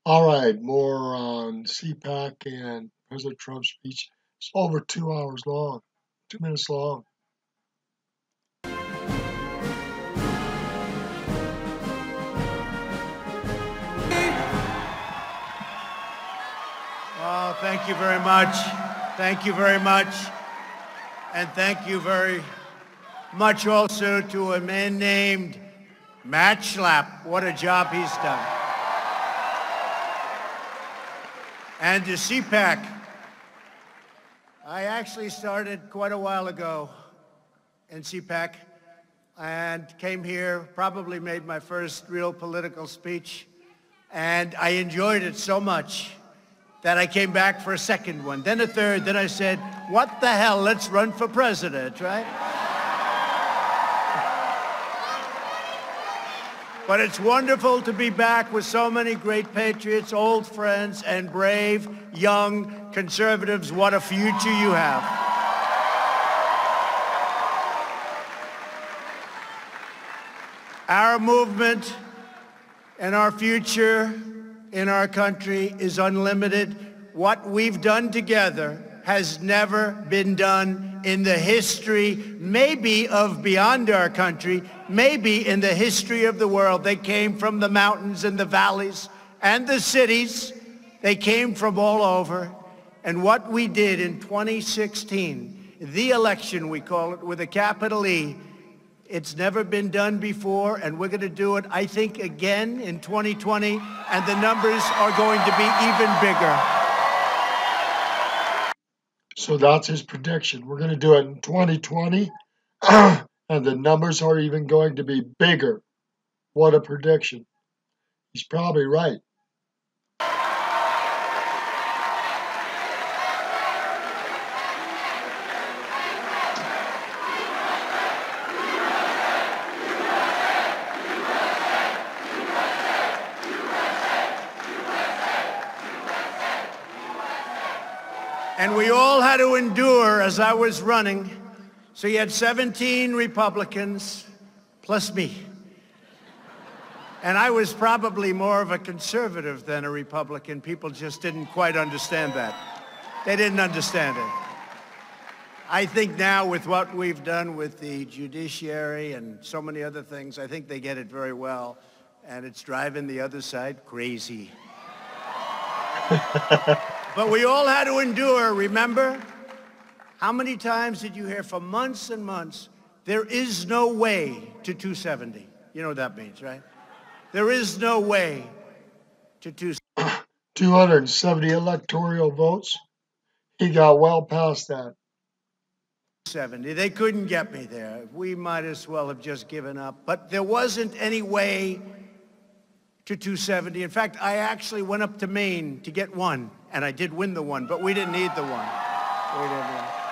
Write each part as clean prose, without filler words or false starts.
All right, more on Cpac and President Trump's speech. It's over 2 hours long, 2 minutes long. Oh, thank you very much. Thank you very much. And thank you very much also to a man named Matt Schlapp. What a job he's done. And to Cpac. I actually started quite a while ago in Cpac and came here, probably made my first real political speech, and I enjoyed it so much that I came back for a second one, then a third, then I said, what the hell, let's run for president, right? But it's wonderful to be back with so many great patriots, old friends, and brave, young conservatives. What a future you have. Our movement and our future in our country is unlimited. What we've done together has never been done in the history, maybe of beyond our country, maybe in the history of the world. They came from the mountains and the valleys and the cities. They came from all over. And what we did in 2016, the election, we call it, with a capital E, it's never been done before, and we're going to do it, I think, again in 2020, and the numbers are going to be even bigger. So that's his prediction. We're going to do it in 2020, and the numbers are even going to be bigger. What a prediction. He's probably right. And we all had to endure as I was running. So you had 17 Republicans plus me. And I was probably more of a conservative than a Republican. People just didn't quite understand that. They didn't understand it. I think now with what we've done with the judiciary and so many other things, I think they get it very well. And it's driving the other side crazy. But we all had to endure, remember? How many times did you hear for months and months, there is no way to 270? You know what that means, right? There is no way to 270. 270 electoral votes. He got well past that. They couldn't get me there. We might as well have just given up. But there wasn't any way to 270. In fact, I actually went up to Maine to get one, and I did win the one, but we didn't need the one.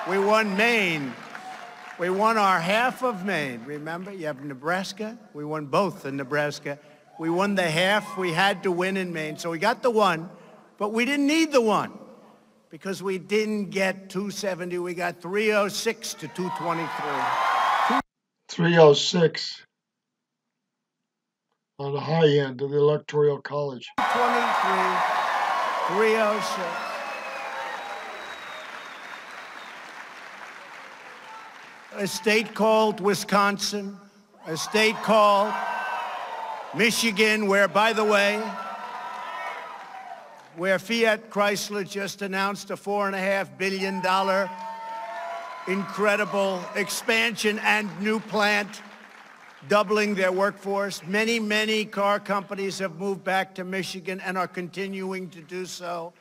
We won Maine. We won our half of Maine. Remember, you have Nebraska. We won both in Nebraska. We won the half we had to win in Maine. So we got the one, but we didn't need the one because we didn't get 270. We got 306 to 223. 306 on the high end of the Electoral College. 23, 306. A state called Wisconsin, a state called Michigan, where, by the way, where Fiat Chrysler just announced a $4.5 billion incredible expansion and new plant, doubling their workforce. Many, many car companies have moved back to Michigan and are continuing to do so.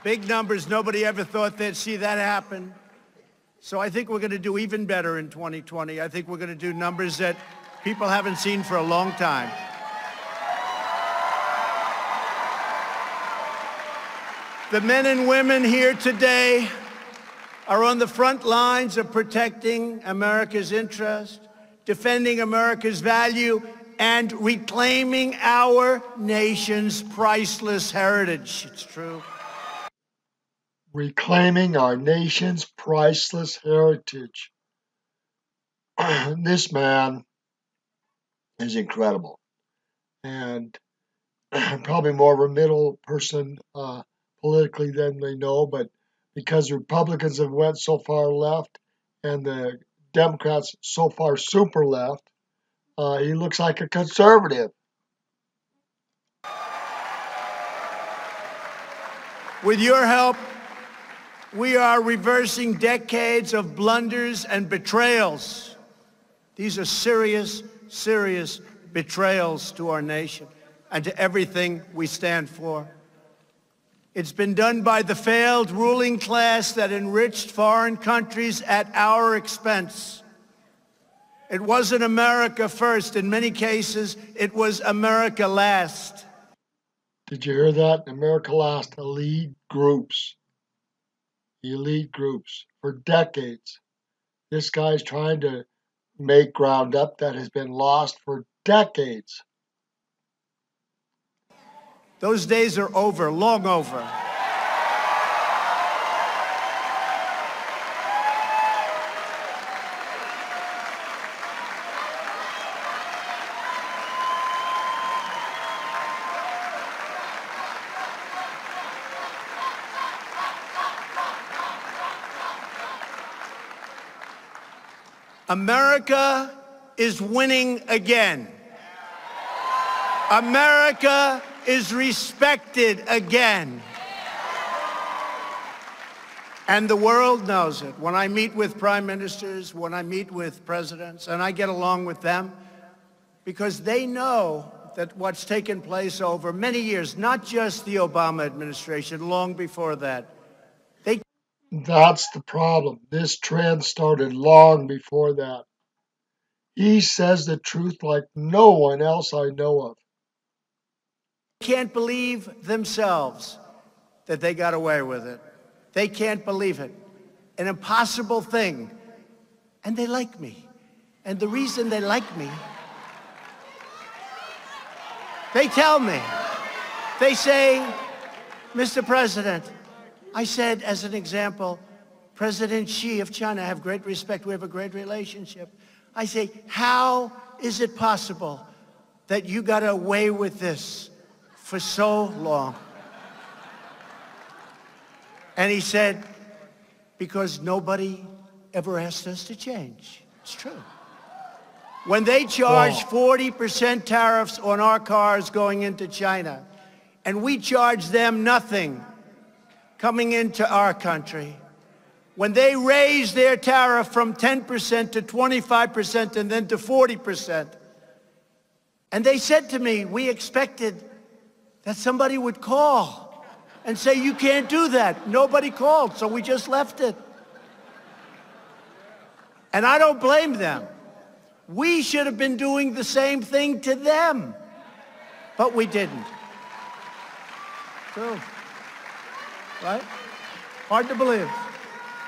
Big numbers. Nobody ever thought they'd see that happen. So I think we're going to do even better in 2020. I think we're going to do numbers that people haven't seen for a long time. The men and women here today are on the front lines of protecting America's interest, defending America's value, and reclaiming our nation's priceless heritage. It's true. Reclaiming our nation's priceless heritage. This man is incredible. And probably more of a middle person politically than they know, but because Republicans have went so far left and the Democrats so far super left, he looks like a conservative. With your help, we are reversing decades of blunders and betrayals. These are serious, serious betrayals to our nation and to everything we stand for. It's been done by the failed ruling class that enriched foreign countries at our expense. It wasn't America first. In many cases, it was America last. Did you hear that? America last. Elite groups. Elite groups. For decades. This guy's trying to make ground up that has been lost for decades. Those days are over, long over. America is winning again. America is respected again. And the world knows it. When I meet with prime ministers, when I meet with presidents, and I get along with them, because they know that what's taken place over many years, not just the Obama administration, long before that, That's the problem. This trend started long before that. He says the truth like no one else I know of. can't believe themselves that they got away with it. They can't believe it. An impossible thing. And they like me. And the reason they like me, they tell me. They say, Mr. President, I said, as an example, President Xi of China, I have great respect. We have a great relationship. I say, how is it possible that you got away with this for so long? And he said, because nobody ever asked us to change. It's true. When they charge 40% tariffs on our cars going into China, and we charge them nothing coming into our country, when they raise their tariff from 10% to 25% and then to 40%, and they said to me, we expected that somebody would call and say, you can't do that. Nobody called, so we just left it. And I don't blame them. We should have been doing the same thing to them, but we didn't. True. Right? Hard to believe.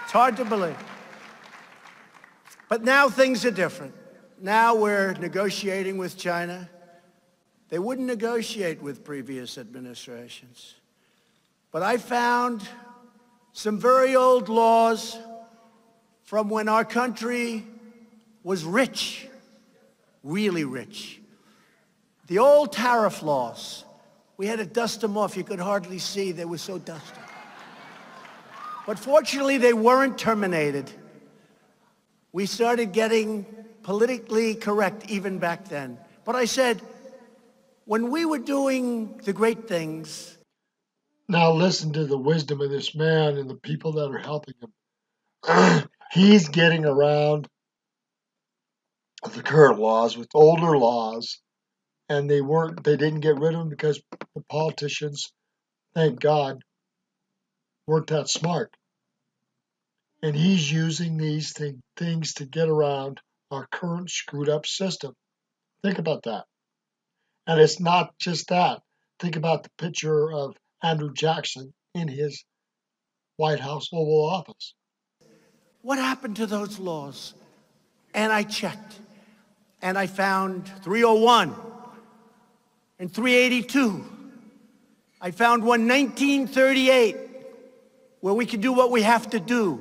It's hard to believe. But now things are different. Now we're negotiating with China. They wouldn't negotiate with previous administrations. But I found some very old laws from when our country was rich, really rich. The old tariff laws, we had to dust them off. You could hardly see, they were so dusty. But fortunately, they weren't terminated. We started getting politically correct even back then. But I said, when we were doing the great things. Now listen to the wisdom of this man and the people that are helping him. He's getting around the current laws with older laws, and they didn't get rid of them because the politicians, thank God, weren't that smart. And he's using these things to get around our current screwed up system. Think about that. And it's not just that. Think about the picture of Andrew Jackson in his White House Oval Office. What happened to those laws? And I checked, and I found 301 and 382. I found one 1938 where we could do what we have to do.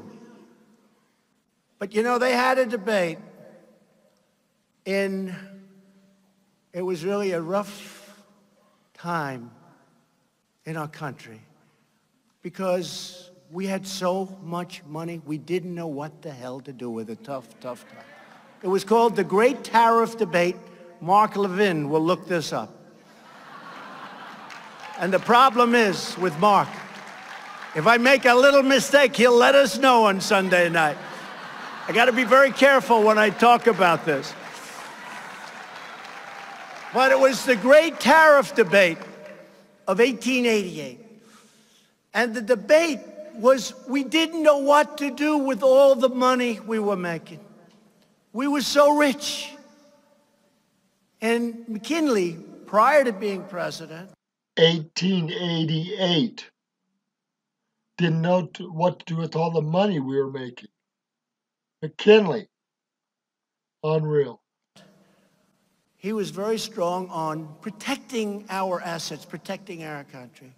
But you know, they had a debate it was really a rough time in our country because we had so much money, we didn't know what the hell to do with it. Tough time. It was called the Great Tariff Debate. Mark Levin will look this up. And the problem is with Mark, if I make a little mistake, he'll let us know on Sunday night. I got to be very careful when I talk about this. But it was the Great Tariff Debate of 1888. And the debate was we didn't know what to do with all the money we were making. We were so rich. And McKinley, prior to being president, 1888. Didn't know what to do with all the money we were making. McKinley. Unreal. he was very strong on protecting our assets, protecting our country.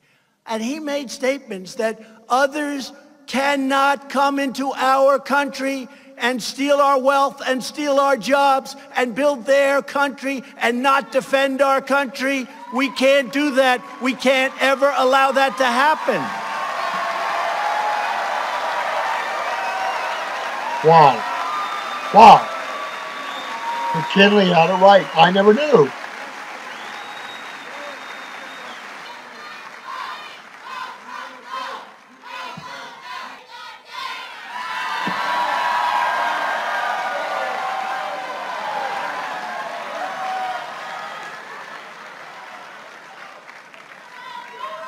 And he made statements that others cannot come into our country and steal our wealth and steal our jobs and build their country and not defend our country. We can't do that. We can't ever allow that to happen. Wow. Wow. McKinley had it right. I never knew.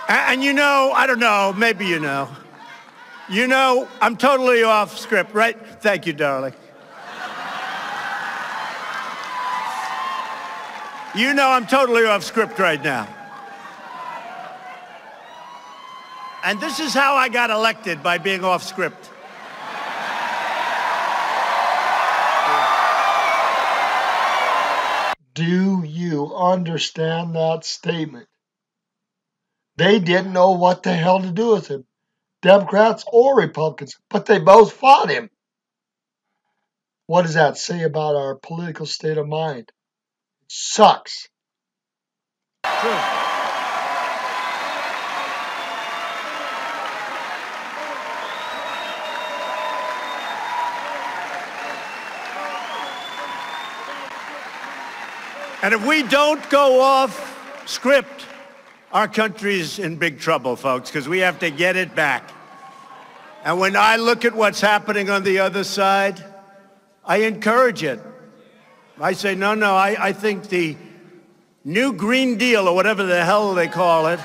And you know, I don't know, maybe you know. You know, I'm totally off script, right? Thank you, darling. You know I'm totally off script right now. And this is how I got elected, by being off script. Do you understand that statement? They didn't know what the hell to do with him, Democrats or Republicans, but they both fought him. What does that say about our political state of mind? It sucks. True. And if we don't go off script, our country's in big trouble, folks, because we have to get it back. And when I look at what's happening on the other side, I encourage it. I say, no, I think the new Green Deal, or whatever the hell they call it,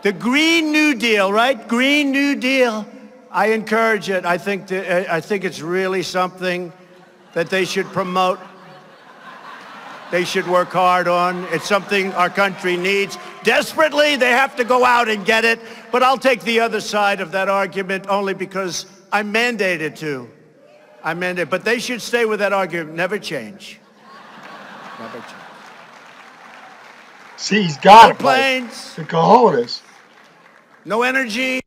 the Green New Deal, right? Green New Deal. I encourage it. I think it's really something that they should promote. They should work hard on. It's something our country needs. Desperately, they have to go out and get it. But I'll take the other side of that argument only because I'm mandated to. But they should stay with that argument. Never change. Never change. See, he's got no it. Planes. The cojones. No energy.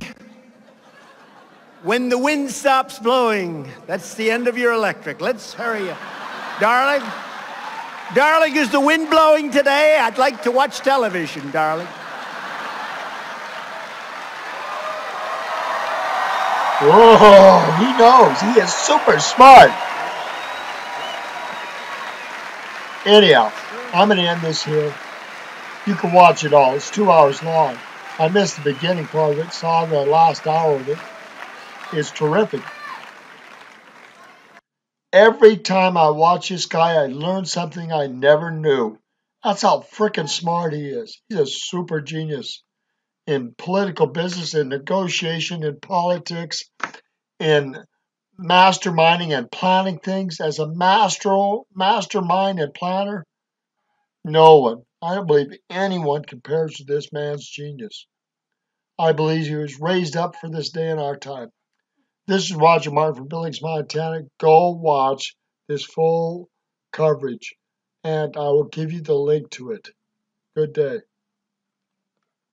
When the wind stops blowing, that's the end of your electric. Let's hurry up. Darling? Darling, is the wind blowing today? I'd like to watch television, darling. Whoa, he knows. He is super smart. Anyhow, I'm going to end this here. You can watch it all. It's 2 hours long. I missed the beginning part of it, saw the last hour of it. It's terrific. Every time I watch this guy, I learn something I never knew. That's how freaking smart he is. He's a super genius in political business, in negotiation, in politics, in masterminding and planning things. As a mastermind and planner, no one, I don't believe anyone compares to this man's genius. I believe he was raised up for this day in our time. This is Roger Martin from Billings, Montana. Go watch this full coverage, and I will give you the link to it. Good day.